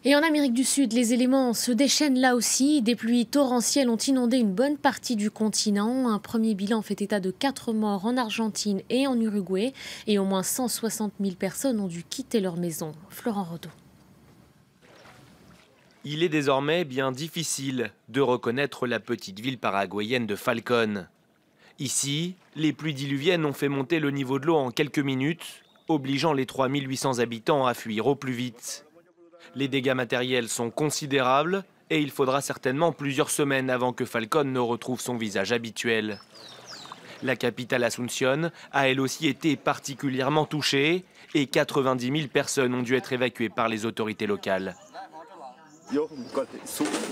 Et en Amérique du Sud, les éléments se déchaînent là aussi. Des pluies torrentielles ont inondé une bonne partie du continent. Un premier bilan fait état de 4 morts en Argentine et en Uruguay. Et au moins 160 000 personnes ont dû quitter leur maison. Florent Rodeau. Il est désormais bien difficile de reconnaître la petite ville paraguayenne de Falcón. Ici, les pluies diluviennes ont fait monter le niveau de l'eau en quelques minutes, obligeant les 3800 habitants à fuir au plus vite. Les dégâts matériels sont considérables et il faudra certainement plusieurs semaines avant que Falcón ne retrouve son visage habituel. La capitale Asunción a elle aussi été particulièrement touchée et 90 000 personnes ont dû être évacuées par les autorités locales.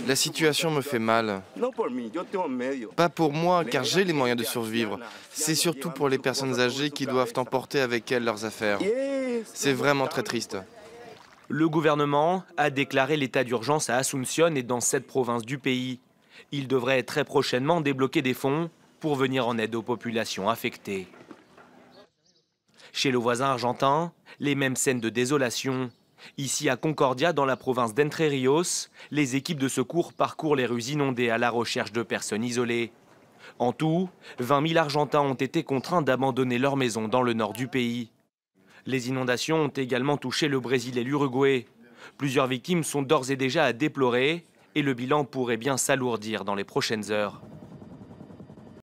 La situation me fait mal. Pas pour moi, car j'ai les moyens de survivre. C'est surtout pour les personnes âgées qui doivent emporter avec elles leurs affaires. C'est vraiment très triste. Le gouvernement a déclaré l'état d'urgence à Asunción et dans 7 provinces du pays. Il devrait très prochainement débloquer des fonds pour venir en aide aux populations affectées. Chez le voisin argentin, les mêmes scènes de désolation. Ici à Concordia, dans la province d'Entre Ríos, les équipes de secours parcourent les rues inondées à la recherche de personnes isolées. En tout, 20 000 Argentins ont été contraints d'abandonner leur maison dans le nord du pays. Les inondations ont également touché le Brésil et l'Uruguay. Plusieurs victimes sont d'ores et déjà à déplorer et le bilan pourrait bien s'alourdir dans les prochaines heures.